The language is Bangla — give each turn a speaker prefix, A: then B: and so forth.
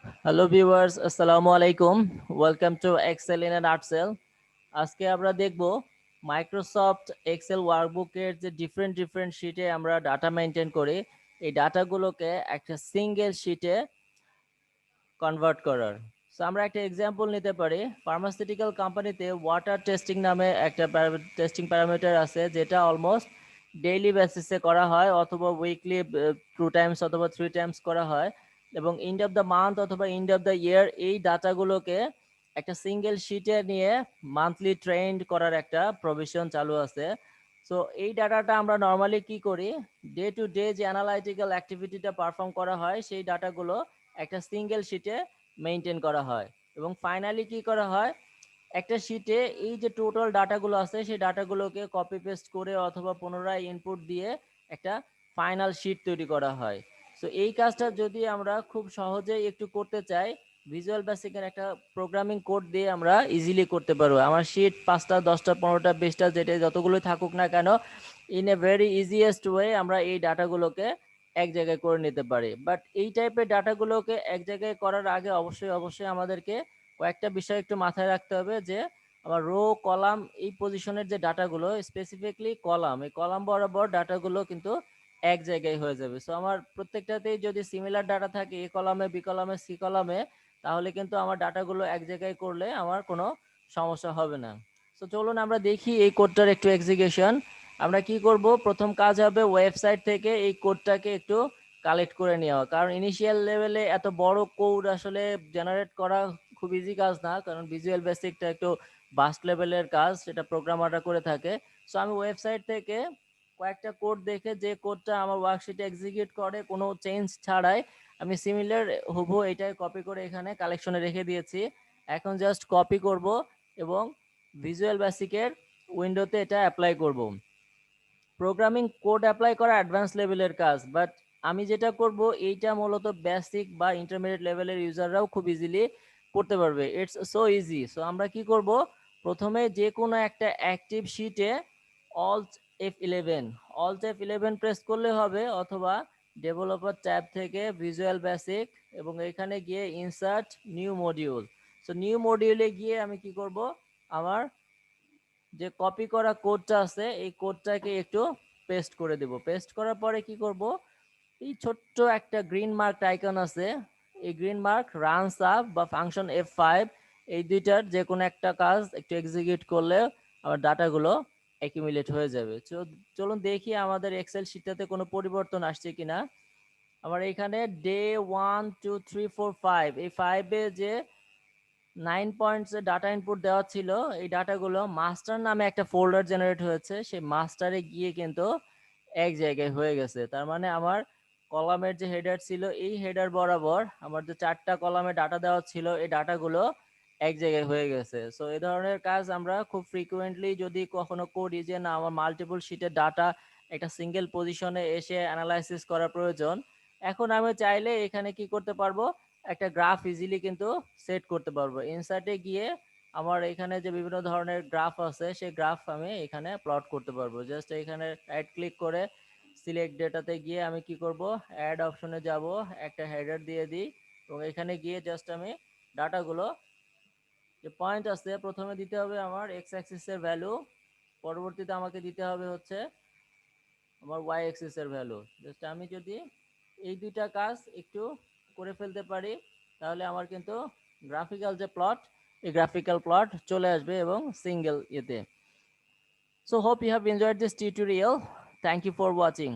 A: হ্যালো ভিউয়ার্স, আসসালামু আলাইকুম। Welcome to Excel in a nutshell. আজকে আমরা দেখব মাইক্রোসফট এক্সেল ওয়ার্কবুকের যে ডিফারেন্ট শিটে আমরা ডাটা মেনটেন করি, এই ডাটাগুলোকে একটা সিঙ্গেল শিটে কনভার্ট করার। সো আমরা একটা এক্সাম্পল নিতে পারি। ফার্মাসিউটিক্যাল কোম্পানিতে ওয়াটার টেস্টিং নামে একটা টেস্টিং প্যারামিটার আছে, যেটা অলমোস্ট ডেইলি বেসিসে করা হয়, অথবা উইকলি 2 টাইমস অথবা 3 টাইমস করা হয়, এবং এন্ড অফ দ্য মান্থ অথবা এন্ড অফ দ্য ইয়ার এই ডাটাগুলোকে একটা সিঙ্গেল শিটে নিয়ে মান্থলি ট্রেন্ড করার একটা প্রভিশন চালু আছে। সো এই ডাটাটা আমরা নর্মালি কি করি, ডে টু ডে যে অ্যানালাইটিক্যাল অ্যাক্টিভিটিটা পারফর্ম করা হয় সেই ডাটাগুলো একটা সিঙ্গেল শিটে মেনটেন করা হয়, এবং ফাইনালি কি করা হয়, একটা শিটে এই যে টোটাল ডাটাগুলো আছে সেই ডাটাগুলোকে কপি পেস্ট করে অথবা পুনরায় ইনপুট দিয়ে একটা ফাইনাল শিট তৈরি করা হয়। সো এই কাজটা যদি আমরা খুব সহজেই একটু করতে চাই, ভিজুয়াল বেসিকের একটা প্রোগ্রামিং কোড দিয়ে আমরা ইজিলি করতে পারবো। আমার শিট 5টা 10টা 15টা 20টা যেটা যতগুলো থাকুক না কেন, in a very easiest way আমরা এই ডাটাগুলোকে এক জায়গায় করে নিতে পারি। বাট এই টাইপের ডাটাগুলোকে এক জায়গায় করার আগে অবশ্যই আমাদেরকে কয়েকটা বিষয় একটু মাথায় রাখতে হবে, যে আমার রো কলাম এই পজিশনের যে ডাটাগুলো, স্পেসিফিকলি কলাম, এই কলাম বরাবর ডাটাগুলো কিন্তু এক জায়গায় হয়ে যাবে। সো আমার প্রত্যেকটাতেই যদি সিমিলার ডাটা থাকে, এ কলামে, বি কলামে, সি কলামে, তাহলে কিন্তু আমার ডাটাগুলো এক জায়গায় করলে আমার কোনো সমস্যা হবে না। সো চলুন আমরা দেখি এই কোডটার একটু এক্সিকিউশন। আমরা কি করব, প্রথম কাজ হবে ওয়েবসাইট থেকে এই কোডটাকে একটু কালেক্ট করে নেওয়া, কারণ ইনিশিয়াল লেভেলে এত বড় কোড আসলে জেনারেট করা খুব ইজি কাজ না, কারণ ভিজুয়াল বেসিকটা একটু বাস্ট লেভেলের কাজ, সেটা প্রোগ্রামাররা করে থাকে। সো আমি ওয়েবসাইট থেকে কয়েকটা কোড দেখে, যে কোডটা আমার ওয়ার্কশিটে এক্সিকিউট করে কোনো চেঞ্জ ছাড়াই, আমি সিমিলার হুবহু এটাই কপি করে এখানে কালেকশনে রেখে দিয়েছি। এখন জাস্ট কপি করব এবং ভিজুয়াল বেসিকের উইন্ডোতে এটা অ্যাপ্লাই করব। প্রোগ্রামিং কোড অ্যাপ্লাই করা অ্যাডভান্স লেভেলের কাজ, বাট আমি যেটা করব এইটা মূলত বেসিক বা ইন্টারমিডিয়েট লেভেলের ইউজাররাও খুব ইজিলি করতে পারবে। It's so easy. সো আমরা কি করব, প্রথমে যে কোনো একটা অ্যাক্টিভ শিটে অল্ট F11 প্রেস করলে হবে, অথবা ডেভেলপার ট্যাব থেকে ভিজুয়াল বেসিক এবং এখানে গিয়ে insert new module. So new মডিউলে গিয়ে আমি কি করব, আমার যে কপি করা কোডটা আছে এই কোডটাকে একটু পেস্ট করে দেব। পেস্ট করার পরে কি করব, এই ছোট্ট একটা গ্রিন মার্ক আইকন আছে, এই গ্রিন মার্ক রানস আপ বা ফাংশন F5, এই দুইটার যে কোনো একটা কাজ একটু এক্সিকিউট করলে আমার ডাটাগুলো অ্যাকিউমুলেট হয়ে যাবে। চলুন দেখি আমাদের এক্সেল শিটটাতে কোনো পরিবর্তন আসছে কিনা। আমার এখানে ডে 1 2 3 4 5, এই 5-এ যে 9 পয়েন্টস ডাটা ইনপুট দেওয়া ছিল, এই ডাটাগুলো মাস্টার নামে একটা ফোল্ডার জেনারেট হয়েছে, সেই মাস্টারে গিয়ে কিন্তু এক জায়গায় হয়ে গেছে। তার মানে আমার কলামের যে হেডার ছিল, এই হেডার বরাবর আমার যে 4টা কলামে ডাটা দেওয়া ছিল, এই ডাটাগুলো এক জায়গায় হয়ে গেছে। সো এই ধরনের কাজ আমরা খুব ফ্রিকুয়েন্টলি যদি কখনো করি, যে না আমার মাল্টিপল শিটের ডাটা একটা সিঙ্গেল পজিশনে এসে অ্যানালাইসিস করা প্রয়োজন, এখন আমি চাইলে এখানে কি করতে পারবো, একটা গ্রাফ ইজিলি কিন্তু সেট করতে পারবো। ইনসার্টে গিয়ে আমার এখানে যে বিভিন্ন ধরনের গ্রাফ আছে, সেই গ্রাফ আমি এখানে প্লট করতে পারবো। জাস্ট এখানে রাইট ক্লিক করে সিলেক্ট ডেটাতে গিয়ে আমি কি করব, অ্যাড অপশনে যাব, একটা হেডার দিয়ে দিই, এবং এখানে গিয়ে জাস্ট আমি ডাটাগুলো, যে পয়েন্ট আছে, প্রথমে দিতে হবে আমার এক্স অ্যাক্সিসের ভ্যালু, পরবর্তীতে আমাকে দিতে হবে হচ্ছে আমার ওয়াই অ্যাক্সিসের ভ্যালু। জাস্ট আমি যদি এই দুইটা কাজ একটু করে ফেলতে পারি, তাহলে আমার কিন্তু গ্রাফিক্যাল যে প্লট, এই গ্রাফিক্যাল প্লট চলে আসবে এবং সিঙ্গেল ইয়েতে। So hope you have enjoyed this tutorial. Thank you for watching.